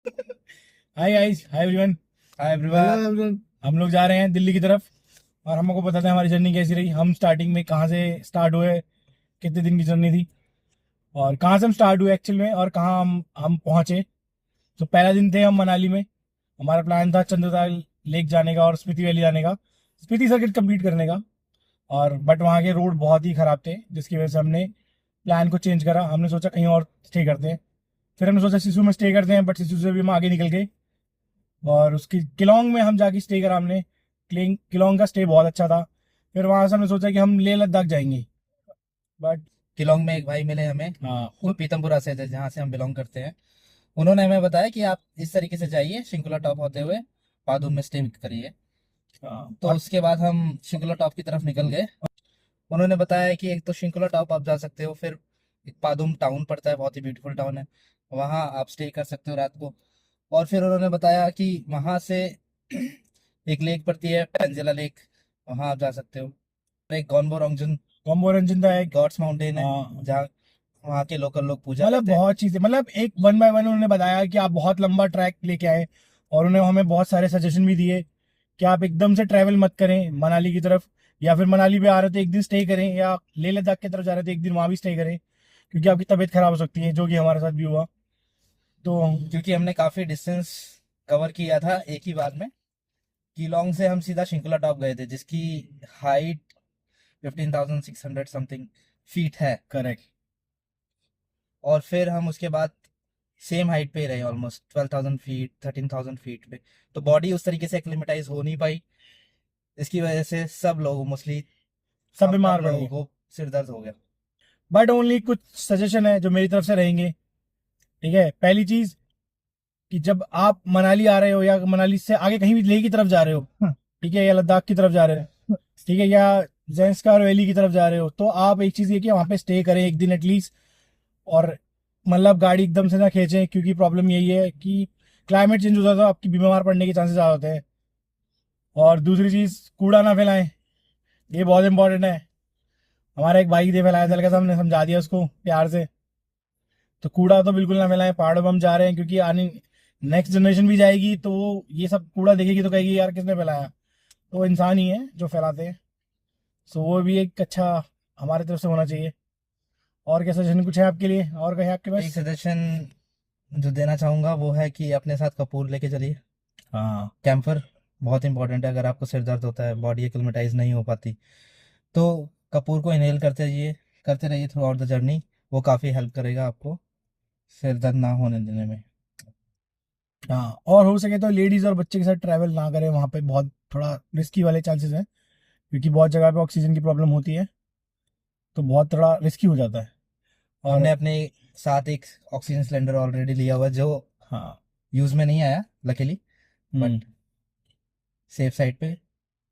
Hi guys, hi everyone. Hi everyone. हम लोग जा रहे हैं दिल्ली की तरफ और हमको पता था हमारी जर्नी कैसी रही। हम स्टार्टिंग में कहाँ से स्टार्ट हुए, कितने दिन की जर्नी थी और कहाँ से हम स्टार्ट हुए एक्चुअल में और कहाँ हम पहुँचे। तो पहला दिन थे हम मनाली में। हमारा प्लान था चंद्रताल लेक जाने का और स्पीति वैली जाने का, स्पीति सर्किट कंप्लीट करने का। और बट वहाँ के रोड बहुत ही ख़राब थे जिसकी वजह से हमने प्लान को चेंज करा। हमने सोचा कहीं और स्टे करते हैं। फिर हमने सोचा सिसु में स्टे करते हैं, बट सिसु से भी हम आगे निकल गए और उसकी किलोंग में हम जाके स्टे करा हमने। किलोंग का स्टे बहुत अच्छा था। फिर वहां से हमने सोचा कि हम लेह लद्दाख जाएंगे, बट शिलोंग में एक भाई मिले हमें, हाँ वो पीतमपुरा से थे, जहाँ से हम बिलोंग करते हैं। उन्होंने हमें बताया कि आप इस तरीके से जाइए, शिंकुला टॉप होते हुए पादुम में स्टे करिए। तो और उसके बाद हम शिंकुला टॉप की तरफ निकल गए। उन्होंने बताया कि एक तो शिंकुला टॉप आप जा सकते हो, फिर एक पादुम टाउन पड़ता है, बहुत ही ब्यूटीफुल टाउन है, वहाँ आप स्टे कर सकते हो रात को। और फिर उन्होंने बताया कि वहाँ से एक लेक पड़ती है, पेंजिला लेक, वहाँ आप जा सकते हो। एक गॉनबो रोंगजुन कॉम्बो रंजन था एक। गॉड्स माउंटेन है, हाँ, जहाँ वहाँ के लोकल लोग पूजा मतलब करते हैं। बहुत चीजें, मतलब एक वन बाय वन उन्होंने बताया कि आप बहुत लंबा ट्रैक लेके आए और उन्होंने हमें बहुत सारे सजेशन भी दिए कि आप एकदम से ट्रैवल मत करें मनाली की तरफ, या फिर मनाली पे आ रहे थे एक दिन स्टे करें, या लेह लद्दाख की तरफ जा रहे थे एक दिन वहां भी स्टे करें, क्योंकि आपकी तबीयत खराब हो सकती है, जो कि हमारे साथ भी हुआ। तो क्योंकि हमने काफी डिस्टेंस कवर किया था एक ही बार में। किलोंग से हम सीधा शिंकुला टॉप गए थे, जिसकी हाइट 15,600 समथिंग फीट है। करेक्ट। और फिर हम उसके बाद सेम हाइट पे ही रहे, ऑलमोस्ट 12,000 फीट, 13,000 फीट पे। तो बॉडी उस तरीके से एक्लिमेटाइज हो नहीं पाई। इसकी वजह से सब लोग मोस्टली, सब हम बीमार पड़ लोगों गए, को सिर दर्द हो गया। बट ओनली कुछ सजेशन है जो मेरी तरफ से रहेंगे। ठीक है, पहली चीज कि जब आप मनाली आ रहे हो या मनाली से आगे कहीं भी लेह की तरफ जा रहे हो, ठीक है, या लद्दाख की तरफ जा रहे हो, ठीक है, या जैंसकार वैली की तरफ जा रहे हो, तो आप एक चीज ये कि वहां पे स्टे करें एक दिन एटलीस्ट। और मतलब गाड़ी एकदम से ना खींचें, क्योंकि प्रॉब्लम यही है कि क्लाइमेट चेंज होता है तो आपकी बीमार पड़ने के चांसेस ज्यादा होते हैं। और दूसरी चीज, कूड़ा ना फैलाएं, ये बहुत इंपॉर्टेंट है। हमारा एक भाई थे, फैलाया था, लेकिन हमने समझा दिया उसको प्यार से। तो कूड़ा तो बिल्कुल ना फैलाएं, पहाड़ों में हम जा रहे हैं क्योंकि आने नेक्स्ट जनरेशन भी जाएगी तो वो ये सब कूड़ा देखेगी तो कहेगी यार किसने फैलाया। तो वो इंसान ही है जो फैलाते हैं। सो वो भी एक अच्छा हमारी तरफ से होना चाहिए। और क्या सजेशन कुछ है आपके लिए, और कहीं आपके एक पास? सजेशन जो देना चाहूंगा वो है कि अपने साथ कपूर लेके चलिए। हाँ। कैंफर बहुत इंपॉर्टेंट है, अगर आपको सिर दर्द होता है, बॉडी एक्लिमेटाइज नहीं हो पाती, तो कपूर को इनहेल करते रहिए थ्रू आउट द जर्नी। वो काफ़ी हेल्प करेगा आपको सिर दर्द ना होने देने में। हाँ, और हो सके तो लेडीज और बच्चे के साथ ट्रैवल ना करें, वहाँ पे बहुत थोड़ा रिस्की वाले चांसेस हैं, क्योंकि बहुत जगह पे ऑक्सीजन की प्रॉब्लम होती है, तो बहुत थोड़ा रिस्की हो जाता है। और हमने अपने साथ एक ऑक्सीजन सिलेंडर ऑलरेडी लिया हुआ है, जो हाँ। यूज़ में नहीं आया luckily, hmm. But safe side पे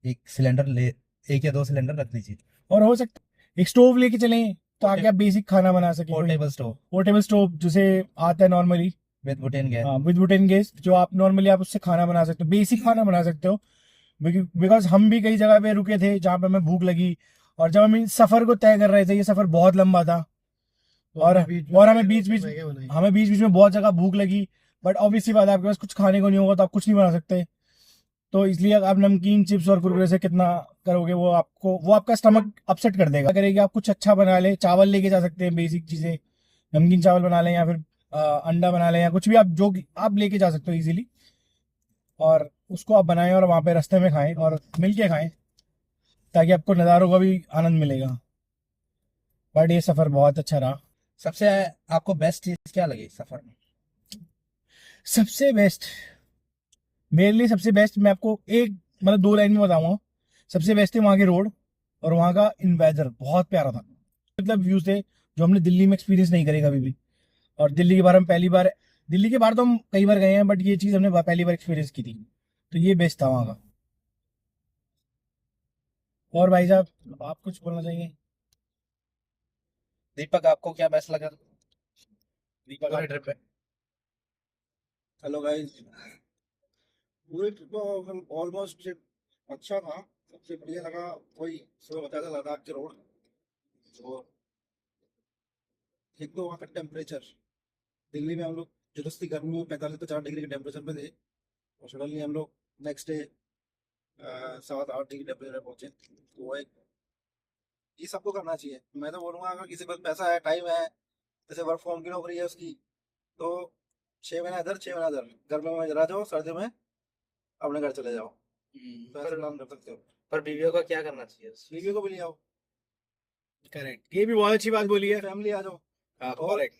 एक सिलेंडर ले, एक या दो सिलेंडर रख लीजिए। और हो सकता है एक स्टोव लेके चलें ताकि पोर्टे, आप बेसिक खाना बना सके, कोई पोर्टेबल स्टोव पोर्टेबल स्टोव जिसे आता है नॉर्मली। With butane gas. हाँ, विद बुटेन गैस, जो आप नॉर्मली आप उससे खाना बना सकते हो, बेसिक खाना बना सकते हो। बिकॉज हम भी कई जगह पे रुके थे जहाँ पे हमें भूख लगी, और जब हम इस सफर को तय कर रहे थे, ये सफर बहुत लंबा था, और हमें बीच बीच में बहुत जगह भूख लगी। बट ऑब्वियसली बात है, आपके पास कुछ खाने को नहीं होगा तो आप कुछ नहीं बना सकते। तो इसलिए आप नमकीन चिप्स और कुरकुरे से कितना करोगे, वो आपका स्टमक अपसेट कर देगा। करेगी आप कुछ अच्छा बना ले, चावल लेके जा सकते हैं, बेसिक चीजें, नमकीन चावल बना लें या फिर अंडा बना लें, या कुछ भी आप जो आप लेके जा सकते हो इजीली, और उसको आप बनाएं और वहां पे रास्ते में खाएं और मिलके खाएं, ताकि आपको नज़ारों का भी आनंद मिलेगा। बट ये सफर बहुत अच्छा रहा। सबसे आपको बेस्ट चीज़ क्या लगी सफ़र में? सबसे बेस्ट, मेरे लिए सबसे बेस्ट, मैं आपको एक मतलब दो लाइन में बताऊंगा। सबसे बेस्ट है वहाँ के रोड, और वहाँ का इन वेदर बहुत प्यारा था। मतलब व्यूज थे जो हमने दिल्ली में एक्सपीरियंस नहीं करे कभी भी। और दिल्ली के बार हम पहली बार, दिल्ली के बाहर तो हम कई बार गए हैं, बट ये चीज़ हमने पहली बार एक्सपीरियंस की थी। तो ये बेस्ट था वहाँ का। और भाई साहब, आप कुछ बोलना चाहेंगे? दीपक, आपको क्या बेस्ट लगा दीपक पूरे आप। ट्रिप पे? Hello guys. पूरे ट्रिप ऑलमोस्ट अच्छा था। सबसे बढ़िया लगा वही सुबह बताया था, लद्दाख के रोड। और एक तो वहाँ का टेम्परेचर, दिल्ली में हम लोग जबरदस्ती गर्मी में 45-50 डिग्री के टेम्परेचर पे थे और सडनली हम लोग नेक्स्ट डे 7-8 डिग्री टेम्परेचर पहुंचे। तो वो एक ये सबको करना चाहिए। मैं तो बोलूँगा अगर किसी के पास पैसा है, टाइम है, जैसे वर्क फ्रॉम की नौकरी है उसकी, तो 6 महीना इधर 6 महीना उधर, गर्मियों में जरा जाओ, सर्दियों में अपने घर चले जाओ, तो ऐसे प्लान कर सकते हो। पर बीवियों का क्या करना चाहिए? बीवी को भी ले आओ, करेक्ट, ये भी बहुत अच्छी बात बोली है। फैमिली आ जाओ। और करेक्ट।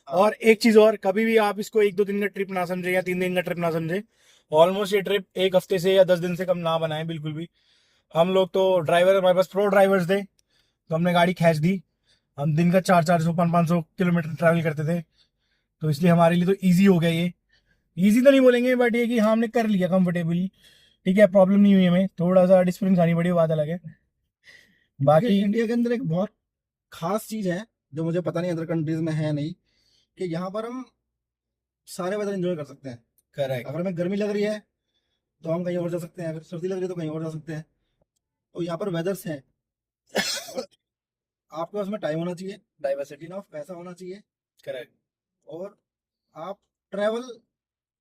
और एक चीज और, कभी भी आप इसको 1-2 दिन का ट्रिप ना समझे या 3 दिन का ट्रिप ना समझे। ऑलमोस्ट ये ट्रिप 1 हफ्ते से या 10 दिन से कम ना बनाए बिल्कुल भी। हम लोग तो ड्राइवर, हमारे पास प्रो ड्राइवर्स थे, तो हमने गाड़ी खींच दी। हम दिन का 400-500 किलोमीटर ट्रैवल करते थे, तो इसलिए हमारे लिए तो ईजी हो गया ये। ईजी तो नहीं बोलेंगे, बट ये कि हाँ हमने कर लिया कंफर्टेबली, ठीक है, प्रॉब्लम नहीं हुई हमें। थोड़ा सा डिस्प्लिन खानी पड़ी, बात अलग है। बाकी इंडिया के अंदर एक बहुत खास चीज है जो मुझे पता नहीं अदर कंट्रीज में है नहीं, कि यहाँ पर हम सारे वेदर एंजॉय कर सकते हैं। करेक्ट, अगर हमें गर्मी लग रही है तो हम कहीं और जा सकते हैं, अगर सर्दी लग रही है तो कहीं और जा सकते हैं। तो यहाँ पर वेदर्स हैं। आपके पास में टाइम होना चाहिए, डाइवर्सिटी ऑफ पैसा होना चाहिए, करेक्ट, और आप ट्रैवल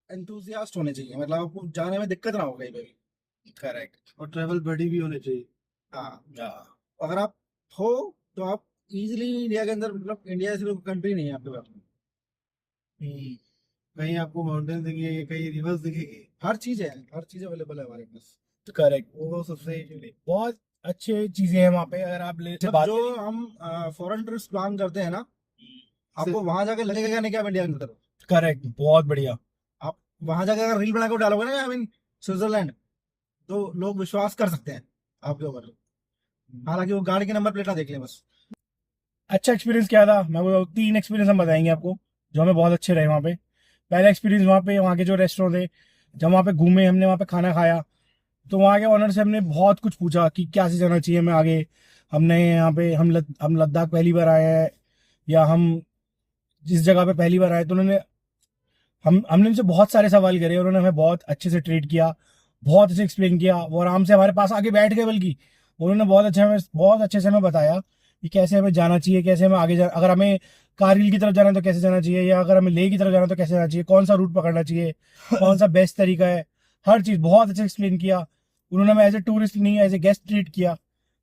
एंथुसियास्ट होने चाहिए, मतलब आपको जाने में दिक्कत ना हो कहीं पे भी। करेक्ट। और ट्रैवल बडी भी होने चाहिए। हाँ, अगर आप हो तो आप इजीली इंडिया के अंदर, मतलब इंडिया ऐसी कंट्री नहीं है आपके पास में, कहीं आपको माउंटेन दिखेंगे, कहीं रिवर्स दिखेंगे, हर चीज है, हर चीज अवेलेबल है हमारे पास। करेक्ट, वो सबसे बहुत अच्छे चीजें हैं वहाँ पे। अगर आप ले से मतलब बात जो हम फॉरेन ट्रिप्स प्लान करते हैं ना, आपको वहां जाके लगेगा नहीं कि आप इंडिया के अंदर हो। करेक्ट, बहुत बढ़िया। आप वहां जाके अगर रील बना के डालोगे ना, आई मीन स्विट्जरलैंड, तो लोग विश्वास कर सकते हैं आपके ऊपर, हालांकि वो गाड़ी के नंबर प्लेट ना देख लें बस। अच्छा एक्सपीरियंस क्या था, मैं बताऊँ 3 एक्सपीरियंस हम बताएंगे आपको जो हमें बहुत अच्छे रहे वहाँ पे। पहला एक्सपीरियंस वहाँ पे, वहाँ के जो रेस्टोरेंट थे, जब वहाँ पे घूमे, हमने वहाँ पे खाना खाया, तो वहाँ के ऑनर से हमने बहुत कुछ पूछा कि क्या से जाना चाहिए हमें आगे। हमने यहाँ पे हम लद्दाख पहली बार आए हैं, या हम जिस जगह पे पहली बार आए, तो उन्होंने हमने उनसे बहुत सारे सवाल करे, उन्होंने हमें बहुत अच्छे से ट्रीट किया, बहुत अच्छे एक्सप्लेन किया। वो आराम से हमारे पास आके बैठ गए, बल्कि उन्होंने बहुत अच्छे से हमें बताया कि कैसे हमें जाना चाहिए, कैसे हमें आगे अगर हमें कारगिल की तरफ जाना है तो कैसे जाना चाहिए, या अगर हमें लेह की तरफ जाना है तो कैसे जाना चाहिए, कौन सा रूट पकड़ना चाहिए, कौन सा बेस्ट तरीका है। हर चीज़ बहुत अच्छे एक्सप्लेन किया उन्होंने। हमें एज ए टूरिस्ट नहीं, एज ए गेस्ट ट्रीट किया,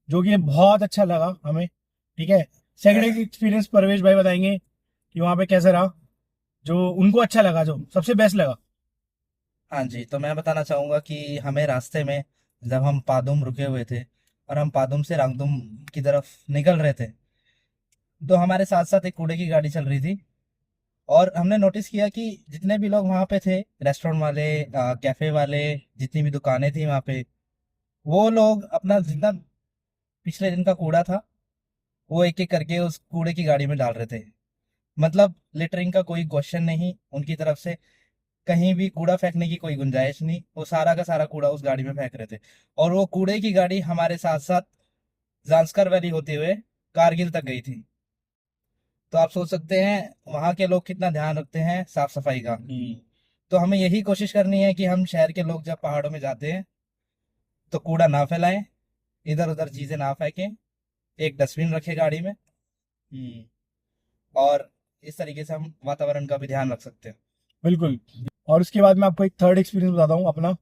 जो कि बहुत अच्छा लगा हमें। ठीक है, सेकंड एक्सपीरियंस परवेश भाई बताएंगे कि वहाँ पे कैसे रहा, जो उनको अच्छा लगा, जो सबसे बेस्ट लगा। हाँ जी, तो मैं बताना चाहूँगा कि हमें रास्ते में जब हम पादुम रुके हुए थे और हम पादुम से रांगदुम की तरफ निकल रहे थे, तो हमारे साथ साथ एक कूड़े की गाड़ी चल रही थी। और हमने नोटिस किया कि जितने भी लोग वहाँ पे थे, रेस्टोरेंट वाले, कैफे वाले, जितनी भी दुकानें थी वहाँ पे, वो लोग अपना जितना पिछले दिन का कूड़ा था वो एक एक करके उस कूड़े की गाड़ी में डाल रहे थे। मतलब लिटरिंग का कोई क्वेश्चन नहीं उनकी तरफ से, कहीं भी कूड़ा फेंकने की कोई गुंजाइश नहीं, वो सारा का सारा कूड़ा उस गाड़ी में फेंक रहे थे। और वो कूड़े की गाड़ी हमारे साथ साथ जांस्कर वैली होते हुए कारगिल तक गई थी। तो आप सोच सकते हैं वहाँ के लोग कितना ध्यान रखते हैं साफ सफाई का। तो हमें यही कोशिश करनी है कि हम शहर के लोग जब पहाड़ों में जाते हैं तो कूड़ा ना फैलाएं, इधर उधर चीजें ना फेंकें, एक डस्टबिन रखें गाड़ी में, और इस तरीके से हम वातावरण का भी ध्यान रख सकते हैं। बिल्कुल। और उसके बाद मैं आपको एक थर्ड एक्सपीरियंस बताता हूँ अपना,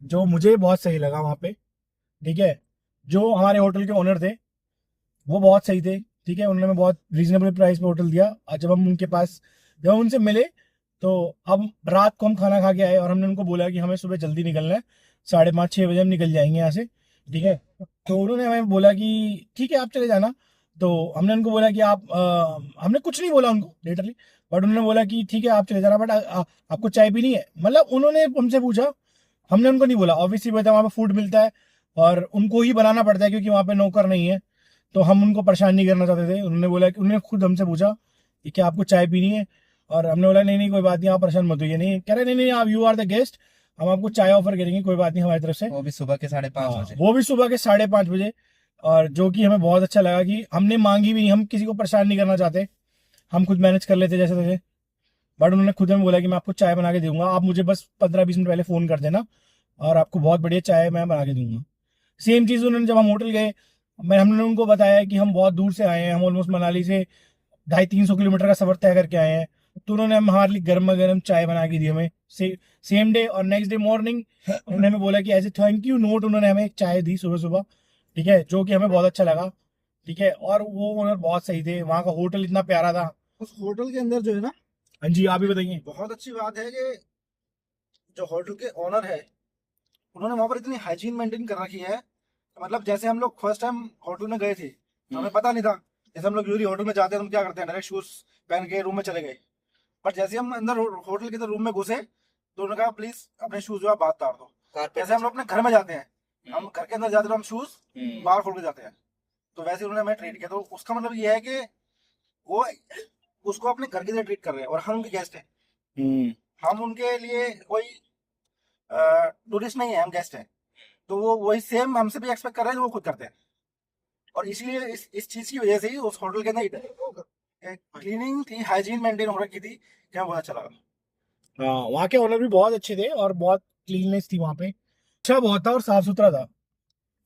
जो मुझे बहुत सही लगा वहाँ पे। ठीक है, जो हमारे होटल के ओनर थे वो बहुत सही थे। ठीक है, उन्होंने हमें बहुत रीजनेबल प्राइस पे होटल दिया। और जब हम उनके पास, जब हम उनसे मिले, तो अब रात को हम खाना खा के आए और हमने उनको बोला कि हमें सुबह जल्दी निकलना है, 5:30-6 बजे हम निकल जाएंगे यहाँ से। ठीक है, तो उन्होंने हमें बोला कि ठीक है आप चले जाना। तो हमने उनको बोला कि आप हमने कुछ नहीं बोला उनको लिटरली, बट उन्होंने बोला कि ठीक है आप चले जाना, बट आपको चाय पीनी है, मतलब उन्होंने हमसे पूछा, हमने उनको नहीं बोला। ऑब्वियसली बात है, वहाँ पे फूड मिलता है और उनको ही बनाना पड़ता है क्योंकि वहाँ पे नौकर नहीं है, तो हम उनको परेशान नहीं करना चाहते थे। उन्होंने बोला कि उन्होंने खुद हमसे पूछा कि क्या आपको चाय पीनी है, और हमने बोला नहीं नहीं कोई बात नहीं, आप परेशान मत होइए। नहीं कह रहे नहीं नहीं आप यू आर द गेस्ट, हम आपको चाय ऑफर करेंगे, कोई बात नहीं हमारी तरफ से। वो भी सुबह के 5:30 बजे। वो भी सुबह के 5:30 बजे। और जो कि हमें बहुत अच्छा लगा कि हमने मांगी भी नहीं, हम किसी को परेशान नहीं करना चाहते, हम खुद मैनेज कर लेते जैसे तैसे। बट उन्होंने खुद हमें बोला कि मैं आपको चाय बना के दूंगा, आप मुझे बस 15-20 मिनट पहले फ़ोन कर देना और आपको बहुत बढ़िया चाय मैं बना के दूंगा। सेम चीज़ उन्होंने, जब हम होटल गए, हमने उनको बताया कि हम बहुत दूर से आए हैं, हम ऑलमोस्ट मनाली से 250-300 किलोमीटर का सफ़र तय करके आए हैं, तो उन्होंने हमारे लिए गर्मा गर्म चाय बना के दी हमें सेम डे, और नेक्स्ट डे मॉर्निंग उन्होंने हमें बोला कि as a thank you note उन्होंने हमें एक चाय दी सुबह सुबह, ठीक है, जो कि हमें बहुत अच्छा लगा, ठीक है। और वो ओनर बहुत सही थे, वहाँ का होटल इतना प्यारा था। उस होटल के अंदर जो है ना, हाँ जी, आप भी बताइए। बहुत अच्छी बात है कि जो होटल के ओनर है उन्होंने वहां पर इतनी हाइजीन मेंटेन कर रखी है। मतलब जैसे हम लोग फर्स्ट टाइम होटल में गए थे तो हमें पता नहीं था, जैसे हम लोग यूजली होटल में जाते हैं तो हम क्या करते हैं, डायरेक्ट शूज पहन के रूम में चले गए। बट जैसे हम अंदर होटल के अंदर रूम में घुसे तो उन्होंने कहा प्लीज अपने शूज जो है बाहर उतार दो। जैसे हम लोग अपने घर में जाते हैं, हम घर के अंदर जाते हैं तो हम शूज बाहर खोल के जाते हैं, तो वैसे उन्होंने हमें ट्रीट किया। तो उसका मतलब ये है कि वो उसको अपने घर की तरह ट्रीट कर रहे हैं और हम उनके गेस्ट हैं। हम उनके लिए कोई टूरिस्ट नहीं है, हम गेस्ट हैं। तो वो वही सेम हमसे भी एक्सपेक्ट कर रहे हैं जो वो खुद करते हैं। और इसीलिए इस चीज की वजह से ही उस होटल के अंदर क्लीनिंग थी, हाइजीन मेंटेन हो रखी थी, कि हमें बहुत अच्छा लगा। हाँ, वहाँ के ओनर भी बहुत अच्छे थे और बहुत क्लीननेस थी वहाँ पे, अच्छा बहुत था और साफ सुथरा था।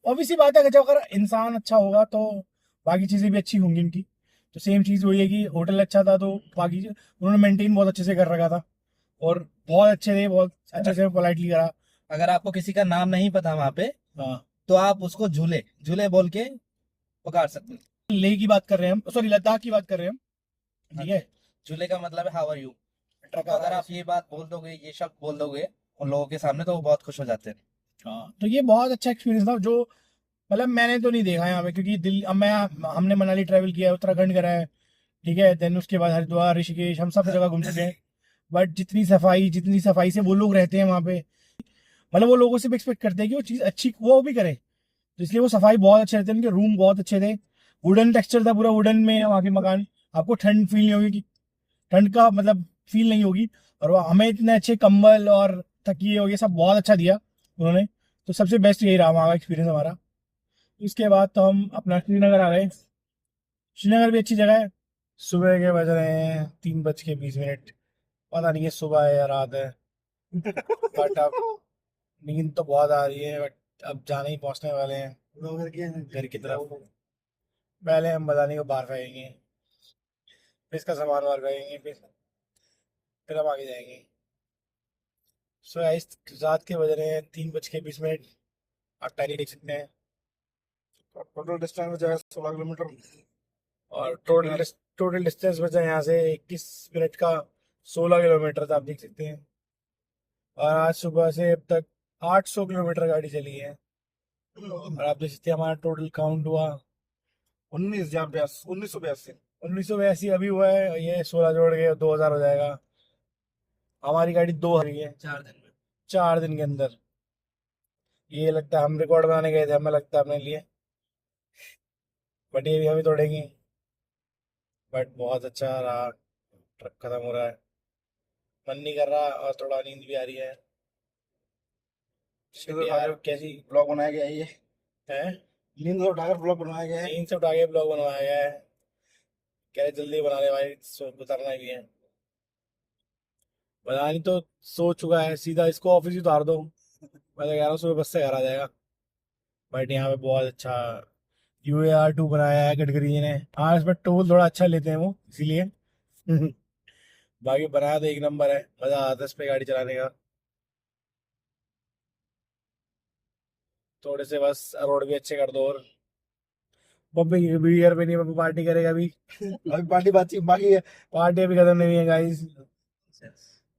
ऑब्वियसली बात है कि जब अगर इंसान अच्छा होगा तो बाकी चीज़ें भी अच्छी होंगी इनकी। तो सेम चीज़ वही है कि होटल अच्छा था तो बाकी उन्होंने मेंटेन बहुत अच्छे से कर रखा था और बहुत अच्छे थे, बहुत अच्छे से पोलाइटली करा। अगर आपको किसी का नाम नहीं पता वहां पे, हाँ, तो आप उसको झूले झूले बोल के पुकार सकते हैं। लेह की बात कर रहे हैं हम, सॉरी लद्दाख की बात कर रहे हैं हम, ठीक है। झूले का मतलब है हाउ आर यू। तो अगर आप ये बात बोल दोगे, ये शब्द बोल दोगे उन लोगों के सामने, तो वो बहुत खुश हो जाते हैं। हाँ, तो ये बहुत अच्छा एक्सपीरियंस था, जो मतलब मैंने तो नहीं देखा है यहाँ पे, क्योंकि दिल्ली अब मैं हमने मनाली ट्रैवल किया है, उत्तराखंड करा है, ठीक है, देन उसके बाद हरिद्वार, ऋषिकेश, हम सब जगह घूम चुके हैं। बट जितनी सफाई से वो लोग रहते हैं वहाँ पे, मतलब वो लोगों से भी एक्सपेक्ट करते हैं कि वो चीज़ अच्छी वो भी करे, तो इसलिए वो सफाई बहुत अच्छे रहते हैं, उनके रूम बहुत अच्छे थे, वुडन टेक्सचर था पूरा, वुडन में वहाँ के मकान, आपको ठंड फील नहीं होगी, कि ठंड का मतलब फील नहीं होगी। और वो हमें इतने अच्छे कंबल और तकिए और ये सब बहुत अच्छा दिया उन्होंने। तो सबसे बेस्ट यही रहा वहाँ का एक्सपीरियंस हमारा। उसके बाद तो हम अपना श्रीनगर आ गए। श्रीनगर भी अच्छी जगह है। सुबह के बज रहे हैं 3:20, पता नहीं है सुबह है या रात है, बट अब नींद तो बहुत आ रही है, बट अब जाने ही पहुंचने वाले हैं घर की तरफ। पहले हम बताने को बाहर फेंकेंगे, फिर इसका सामान बाहर फेंकेंगे, फिर हम आगे जाएंगे। सो इस रात के बज रहे हैं 3:20, आप टाइम देख सकते हैं। टोटल डिस्टेंस हो जाएगा 16 किलोमीटर। और टोटल डिस्टेंस बचा है यहाँ से 21 मिनट का, 16 किलोमीटर था, आप देख सकते हैं। और आज सुबह से अब तक 800 किलोमीटर गाड़ी चली है। और आप देख सकते हैं हमारा टोटल काउंट हुआ 19,082। 1982 अभी हुआ है, ये 16 जोड़ के 2000 हो जाएगा। हमारी गाड़ी 2 आ रही है 4 दिन में। 4 दिन के अंदर। ये लगता है हम रिकॉर्ड बनाने गए थे, हमें लगता है अपने लिए, बट ये भी हम ही तोड़ेंगे। बट बहुत अच्छा रहा, ट्रिप खत्म हो रहा है, मन नहीं कर रहा और थोड़ा नींद भी आ रही है। नींद यार उठाकर कैसी ब्लॉग बनाया गया है ये। है, नींद उठाकर ब्लॉग बनाया गया है। 3 से उठा के ब्लॉग बनवाया गया है, कह रहे जल्दी बना ले भाई, उतरना भी है। बनानी तो सोच चुका है, सीधा इसको ऑफिस ही उतार दो, मैं तो कह रहा हूँ सुबह बस से घर आ जाएगा। बट यहाँ पे बहुत अच्छा UAR2 बनाया है गडकरी जी ने। हाँ, इसमें टोल थोड़ा अच्छा लेते हैं वो, इसीलिए बाकी बनाया तो एक नंबर है, मजा आता है इस पे गाड़ी चलाने का। थोड़े से बस रोड भी अच्छे कर दो, और पब्बी बियर पे नहीं, पब्बी पार्टी करेगा अभी। अभी पार्टी बातचीत बाकी है। पार्टी अभी खत्म नहीं हुई है गाइस,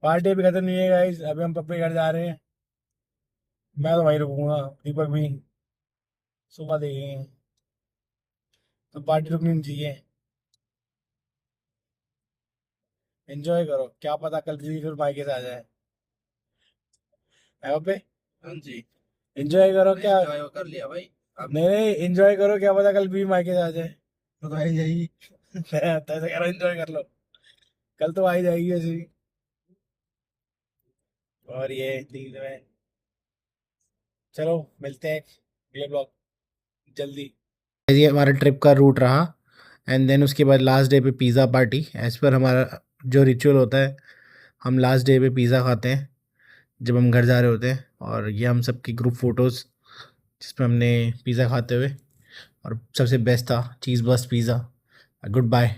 पार्टी अभी खत्म नहीं है गाइस, अभी हम पप्पे के घर जा रहे हैं। मैं तो वहीं रुकूंगा, दीपक भी सुबह देखेंगे, तो पार्टी रुकनी नहीं चाहिए। एंजॉय करो, क्या पता कल भी फिर मायके से आ जाए, है पप्पे। हाँ जी, एंजॉय करो क्या, एंजॉय कर लिया भाई। अब नहीं नहीं एंजॉय करो, क्या पता कल भी मायके से आ जाए। तो आई जाएगी। तो ऐसे कह रहा एंजॉय कर लो, कल तो आ ही जाएगी ऐसे ही। और ये दिन में चलो मिलते हैं अगले ब्लॉग जल्दी। ये हमारा ट्रिप का रूट रहा, एंड देन उसके बाद लास्ट डे पे पिज़्ज़ा पार्टी, एज़ पर हमारा जो रिचुअल होता है, हम लास्ट डे पे पिज़्ज़ा खाते हैं जब हम घर जा रहे होते हैं। और ये हम सबकी ग्रुप फ़ोटोज़ जिसमें हमने पिज़्ज़ा खाते हुए, और सबसे बेस्ट था cheese burst pizza. Good bye.